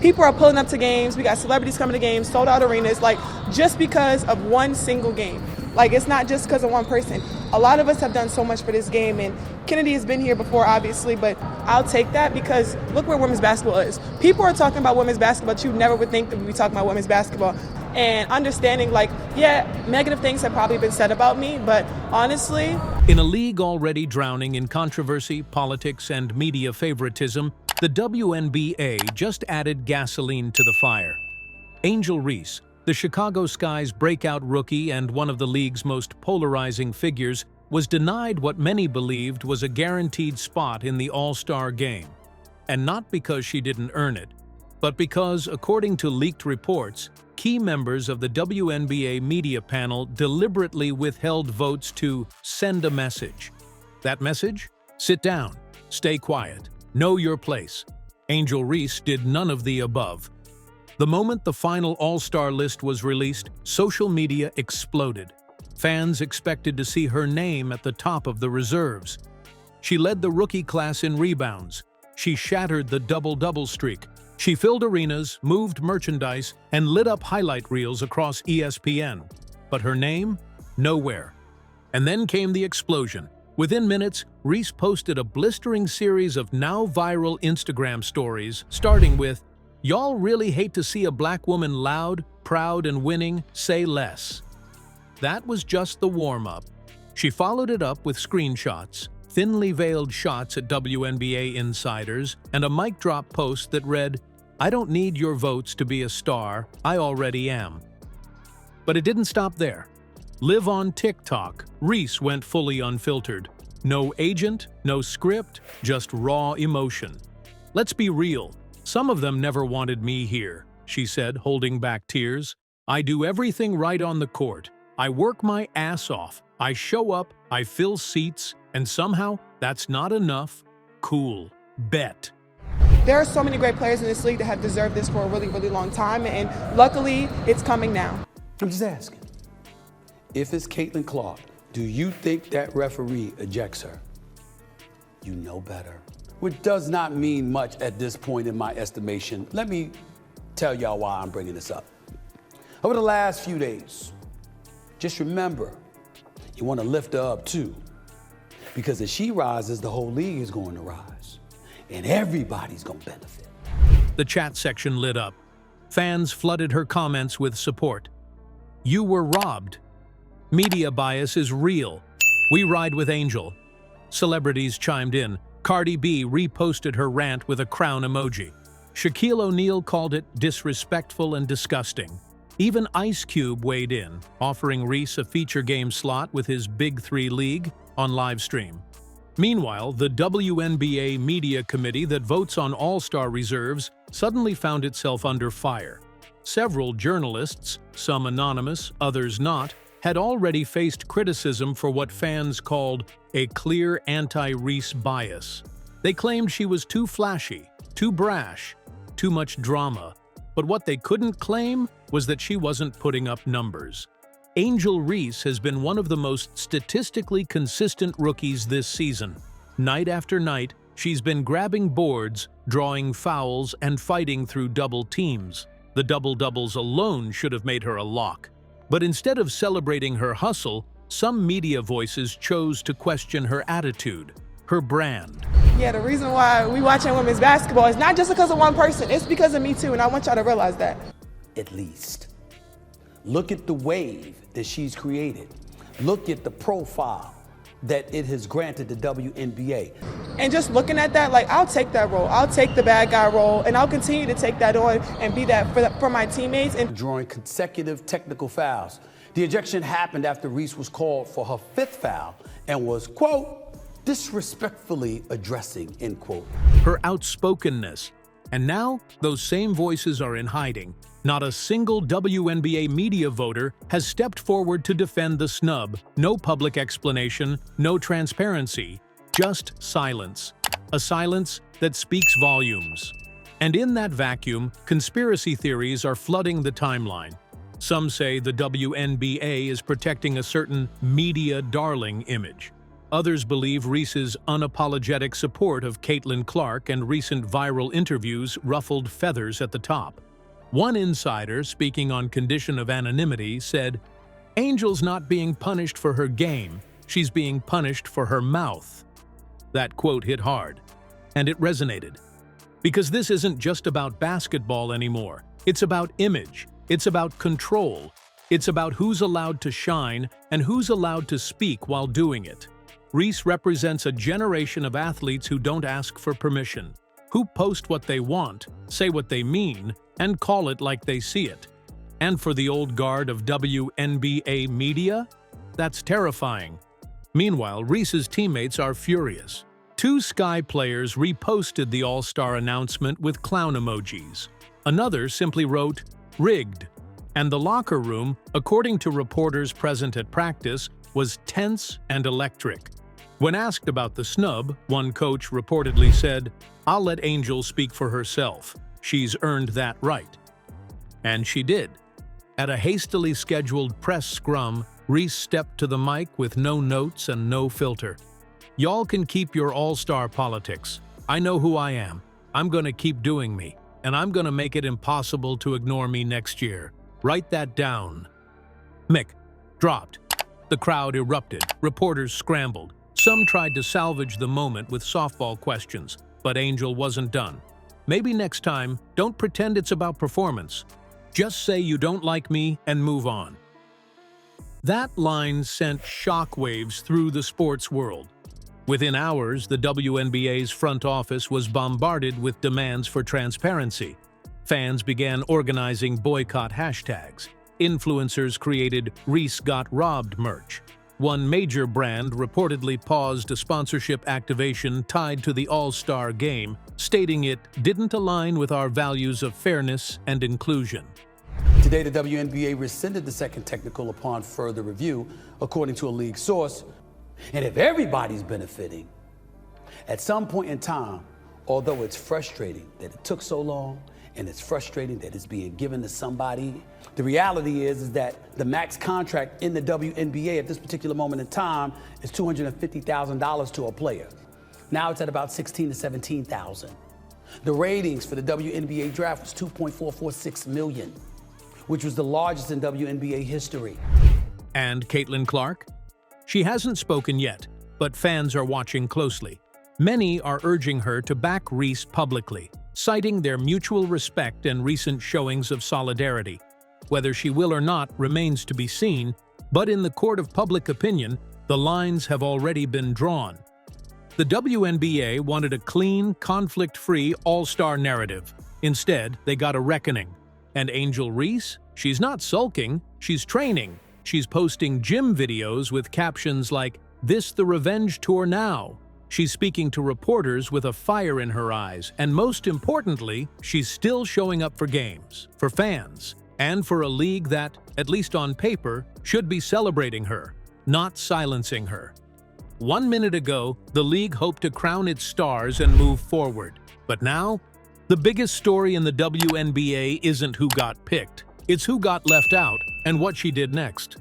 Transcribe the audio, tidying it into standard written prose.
People are pulling up to games. We got celebrities coming to games, sold out arenas, like just because of one single game. Like, it's not just because of one person. A lot of us have done so much for this game, and Kennedy has been here before, obviously, but I'll take that because look where women's basketball is. People are talking about women's basketball, but you never would think that we'd be talking about women's basketball. And understanding, like, yeah, negative things have probably been said about me, but honestly... In a league already drowning in controversy, politics, and media favoritism, the WNBA just added gasoline to the fire. Angel Reese, the Chicago Sky's breakout rookie and one of the league's most polarizing figures, was denied what many believed was a guaranteed spot in the All-Star game. And not because she didn't earn it, but because, according to leaked reports, key members of the WNBA media panel deliberately withheld votes to send a message. That message? Sit down, stay quiet, know your place. Angel Reese did none of the above. The moment the final All-Star list was released, social media exploded. Fans expected to see her name at the top of the reserves. She led the rookie class in rebounds. She shattered the double-double streak. She filled arenas, moved merchandise, and lit up highlight reels across ESPN. But her name? Nowhere. And then came the explosion. Within minutes, Reese posted a blistering series of now viral Instagram stories, starting with, "Y'all really hate to see a black woman loud, proud, and winning, say less." That was just the warm-up. She followed it up with screenshots, thinly veiled shots at WNBA insiders, and a mic drop post that read, "I don't need your votes to be a star, I already am." But it didn't stop there. Live on TikTok, Reese went fully unfiltered. No agent, no script, just raw emotion. "Let's be real. Some of them never wanted me here," she said, holding back tears. "I do everything right on the court. I work my ass off. I show up, I fill seats, and somehow that's not enough. Cool. Bet." There are so many great players in this league that have deserved this for a really, really long time, and luckily, it's coming now. I'm just asking. If it's Caitlin Clark, do you think that referee ejects her? You know better. Which does not mean much at this point in my estimation. Let me tell y'all why I'm bringing this up. Over the last few days, just remember, you want to lift her up too. Because as she rises, the whole league is going to rise. And everybody's going to benefit. The chat section lit up. Fans flooded her comments with support. "You were robbed. Media bias is real. We ride with Angel." Celebrities chimed in. Cardi B reposted her rant with a crown emoji. Shaquille O'Neal called it disrespectful and disgusting. Even Ice Cube weighed in, offering Reese a feature game slot with his Big Three League on live stream. Meanwhile, the WNBA Media Committee that votes on All-Star reserves suddenly found itself under fire. Several journalists, some anonymous, others not, had already faced criticism for what fans called a clear anti-Reese bias. They claimed she was too flashy, too brash, too much drama. But what they couldn't claim was that she wasn't putting up numbers. Angel Reese has been one of the most statistically consistent rookies this season. Night after night, she's been grabbing boards, drawing fouls, and fighting through double teams. The double-doubles alone should have made her a lock. But instead of celebrating her hustle, some media voices chose to question her attitude, her brand. Yeah, the reason why we watching women's basketball is not just because of one person, it's because of me too, and I want y'all to realize that. At least. Look at the wave that she's created. Look at the profile that it has granted the WNBA. And just looking at that, like, I'll take that role. I'll take the bad guy role, and I'll continue to take that on and be that for my teammates. And drawing consecutive technical fouls. The ejection happened after Reese was called for her 5th foul and was, quote, disrespectfully addressing, end quote. Her outspokenness. And now, those same voices are in hiding. Not a single WNBA media voter has stepped forward to defend the snub. No public explanation, no transparency, just silence. A silence that speaks volumes. And in that vacuum, conspiracy theories are flooding the timeline. Some say the WNBA is protecting a certain media darling image. others believe Reese's unapologetic support of Caitlin Clark and recent viral interviews ruffled feathers at the top. One insider, speaking on condition of anonymity, said, "Angel's not being punished for her game, she's being punished for her mouth." That quote hit hard, and it resonated. Because this isn't just about basketball anymore. It's about image, it's about control, it's about who's allowed to shine and who's allowed to speak while doing it. Reese represents a generation of athletes who don't ask for permission, who post what they want, say what they mean, and call it like they see it. And for the old guard of WNBA media, that's terrifying. Meanwhile, Reese's teammates are furious. Two Sky players reposted the All-Star announcement with clown emojis. Another simply wrote, "Rigged." And the locker room, according to reporters present at practice, was tense and electric. When asked about the snub, one coach reportedly said, "I'll let Angel speak for herself. She's earned that right." And she did. At a hastily scheduled press scrum, Reese stepped to the mic with no notes and no filter. "Y'all can keep your all-star politics. I know who I am. I'm gonna keep doing me, and I'm gonna make it impossible to ignore me next year. Write that down." Mic dropped. The crowd erupted. Reporters scrambled. Some tried to salvage the moment with softball questions, but Angel wasn't done. "Maybe next time, don't pretend it's about performance. Just say you don't like me and move on." That line sent shockwaves through the sports world. Within hours, the WNBA's front office was bombarded with demands for transparency. Fans began organizing boycott hashtags. Influencers created "Reese Got Robbed" merch. One major brand reportedly paused a sponsorship activation tied to the All-Star game, stating it didn't align with our values of fairness and inclusion. Today, the WNBA rescinded the second technical upon further review, according to a league source. And if everybody's benefiting, at some point in time, although it's frustrating that it took so long, and it's frustrating that it's being given to somebody, the reality is that the max contract in the WNBA at this particular moment in time is $250,000 to a player. Now it's at about $16,000 to $17,000. The ratings for the WNBA draft was 2.446 million, which was the largest in WNBA history. And Caitlin Clark? She hasn't spoken yet, but fans are watching closely. Many are urging her to back Reese publicly, citing their mutual respect and recent showings of solidarity. Whether she will or not remains to be seen, but in the court of public opinion, the lines have already been drawn. The WNBA wanted a clean, conflict-free all-star narrative. Instead, they got a reckoning. And Angel Reese? She's not sulking, she's training. She's posting gym videos with captions like, "This the revenge tour now." She's speaking to reporters with a fire in her eyes, and most importantly, she's still showing up for games, for fans, and for a league that, at least on paper, should be celebrating her, not silencing her. 1 minute ago, the league hoped to crown its stars and move forward. But now, the biggest story in the WNBA isn't who got picked, it's who got left out and what she did next.